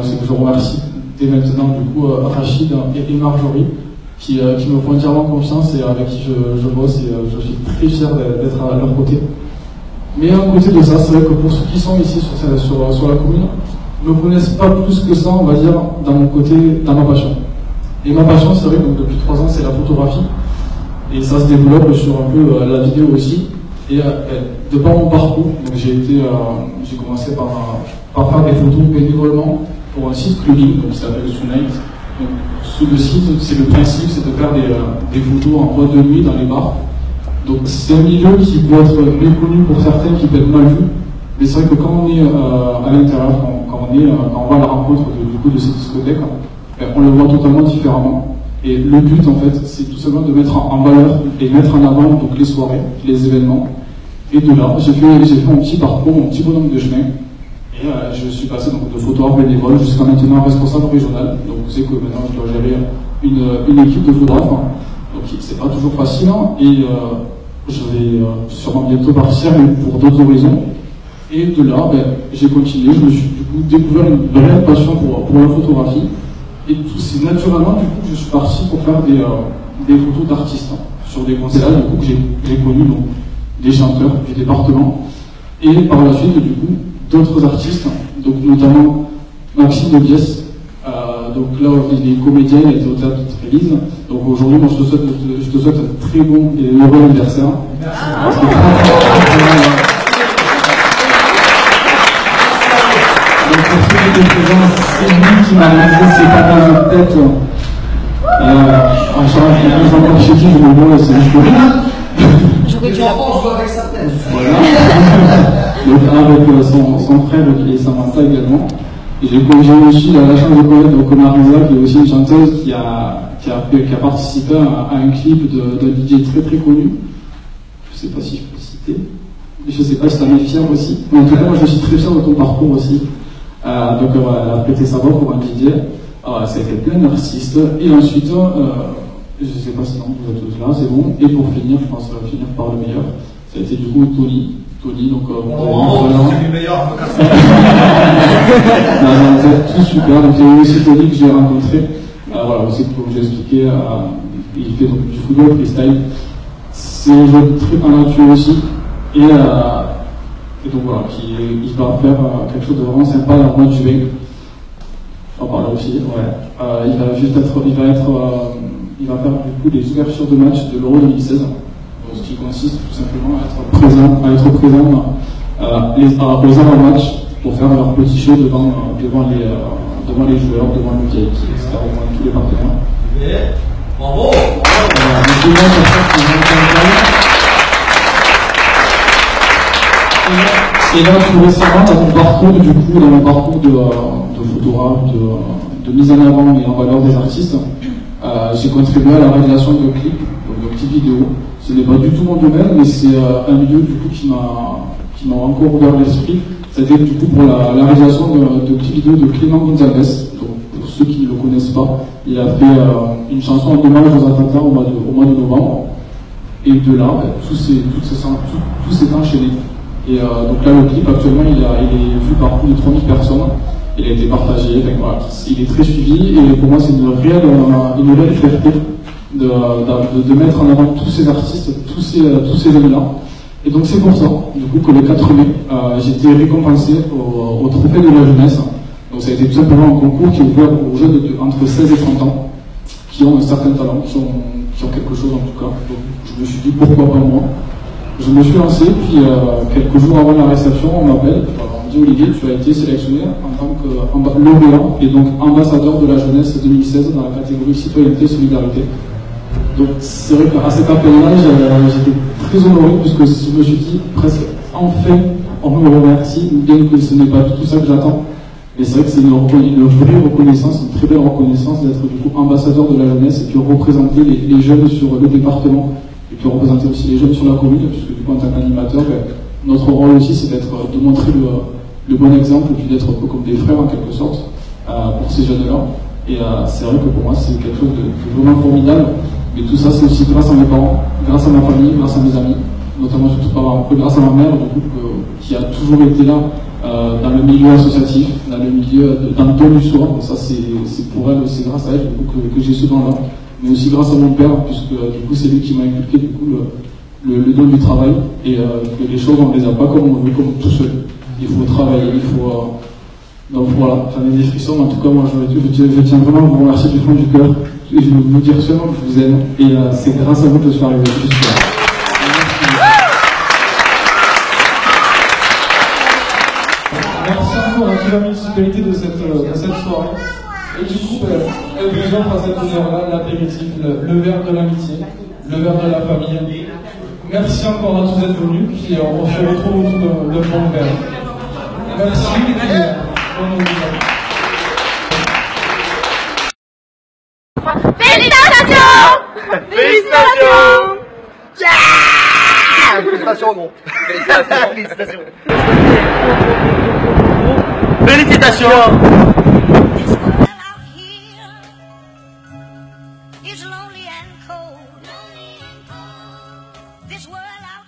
C'est que je remercie dès maintenant du coup Rachid et Marjorie qui me font entièrement confiance et avec qui je bosse et je suis très fier d'être à leur côté. Mais à côté de ça, c'est vrai que pour ceux qui sont ici sur la commune, ne me connaissent pas plus que ça, on va dire, dans ma passion. Et ma passion, c'est vrai que depuis 3 ans, c'est la photographie. Et ça se développe sur un peu la vidéo aussi. Et de par mon parcours, j'ai commencé par faire des photos bénévolement pour un site clubbing qui s'appelle Tonight. Le site, c'est le principe, c'est de faire des photos en boîte de nuit dans les bars. Donc c'est un milieu qui peut être méconnu pour certains, qui peut être mal vu. Mais c'est vrai que quand on est à l'intérieur, quand on va à la rencontre de ces discothèques, on le voit totalement différemment. Et le but, en fait, c'est tout simplement de mettre en valeur et mettre en avant donc, les soirées, les événements. Et de là, j'ai fait mon petit parcours, mon petit bonhomme de chemin. Et je suis passé donc, de photographe bénévole jusqu'à maintenant responsable régional. Donc vous savez que maintenant, je dois gérer une équipe de photographes. Donc c'est pas toujours facile. Et je vais sûrement bientôt partir, mais pour d'autres horizons. Et de là, j'ai continué. Je me suis du coup découvert une vraie passion pour la photographie. Et c'est naturellement du coup que je suis parti pour faire des photos d'artistes sur des concerts du coup que j'ai connus, donc des chanteurs du département. Et par la suite, du coup, d'autres artistes, donc notamment Maxime de Biès. Donc là, il est comédien, il était au théâtre de Trévise. Donc aujourd'hui, moi, je te souhaite un très bon et heureux anniversaire. Merci. Donc pour ceux qui étaient présents, c'est lui qui m'a lancé, c'est pas dans ma tête. En charge, je vais encore chez qui je me vois, c'est juste pour j'aurais dû l'apprendre avec sa tête. Voilà. Donc avec son frère et Samantha également. Et j'ai aussi la chance de connaître Marisa, qui est aussi une chanteuse qui a participé à un clip d'un DJ très très connu. Je ne sais pas si je peux le citer. Je ne sais pas si tu en es fier aussi. Mais en tout cas, moi je suis très fier de ton parcours aussi. Donc elle a prêté sa voix pour un DJ. Ça a été plein d'artistes. Et ensuite, je ne sais pas si non, vous êtes tous là, c'est bon. Et pour finir, je pense qu'on va finir par le meilleur. Ça a été du coup Tony, donc c'est du meilleur. Vous êtes tous super. Donc il y a eu aussi Tony que j'ai rencontré. Voilà, aussi comme j'ai expliqué, il fait donc du football freestyle. C'est un jeu très talentueux aussi. Et donc voilà, il va faire quelque chose de vraiment sympa dans le mois de juillet. J'en parle aussi, ouais. Il va faire du coup des ouvertures de match de l'Euro 2016. Ce qui consiste tout simplement à être présent aux avant-match pour faire leur petit show devant les joueurs, devant le VIP, etc., devant tous les partenaires. Bravo! Et là, tout récemment, dans mon parcours de photographe, de mise en avant et en valeur des artistes, j'ai contribué à la réalisation de clips, de petites vidéos. Ce n'est pas du tout mon domaine, mais c'est un milieu du coup qui m'a encore ouvert l'esprit. C'était du coup pour la réalisation de petites vidéos de Clément Gonzalez. Donc pour ceux qui ne le connaissent pas, il a fait une chanson en hommage aux attentats au mois de novembre. Et de là, tout s'est enchaîné. Et donc là, le clip actuellement, il est vu par plus de 3000 personnes. Il a été partagé, voilà, il est très suivi. Et pour moi, c'est une réelle fierté de mettre en avant tous ces artistes, tous ces jeunes-là. Et donc c'est pour ça, du coup, que le 4 mai, j'ai été récompensé au Trophée de la jeunesse. Donc ça a été tout simplement un concours qui est ouvert aux jeunes entre 16 et 30 ans, qui ont un certain talent, qui ont quelque chose en tout cas. Donc je me suis dit, pourquoi pas moi? Je me suis lancé, puis quelques jours avant la réception, on m'appelle, on me dit, Olivier, tu as été sélectionné en tant que lauréat et donc ambassadeur de la jeunesse 2016 dans la catégorie citoyenneté et solidarité. Donc c'est vrai qu'à cet appel-là, j'étais très honoré puisque je me suis dit presque enfin on me remercie, bien que ce n'est pas tout ça que j'attends. Mais c'est vrai que c'est une vraie reconnaissance, une très belle reconnaissance d'être du coup ambassadeur de la jeunesse et puis représenter les jeunes sur le département et puis représenter aussi les jeunes sur la commune, puisque du coup en tant qu'animateur, notre rôle aussi c'est de montrer le bon exemple et puis d'être un peu comme des frères en quelque sorte pour ces jeunes-là. Et c'est vrai que pour moi c'est quelque chose de vraiment formidable. Mais tout ça, c'est aussi grâce à mes parents, grâce à ma famille, grâce à mes amis, notamment surtout grâce à ma mère, du coup, qui a toujours été là dans le milieu associatif, dans le don du soi. Donc ça, c'est pour elle, c'est grâce à elle que j'ai ce don-là. Mais aussi grâce à mon père, puisque du coup, c'est lui qui m'a inculqué du coup, le don du travail. Et que les choses, on ne les a pas comme on veut, comme tout seul. Il faut travailler, il faut. Donc voilà, j'en ai des frissons. En tout cas, moi, je tiens vraiment à vous remercier du fond du cœur. Je vais vous dire seulement que je vous aime. Et c'est grâce à vous que je suis arrivé jusque-là. Merci encore à toute la municipalité de cette soirée. Et du coup, elle vous offre à cette honneur-là l'apéritif, le verre de l'amitié, le verre de la famille. Merci encore à tous d'être venus. Puis on se retrouve autour de bon verre. Merci. Félicitations! Félicitations! Yeah! Félicitations, gros. Félicitations. Félicitations. It's lonely and cold. This world out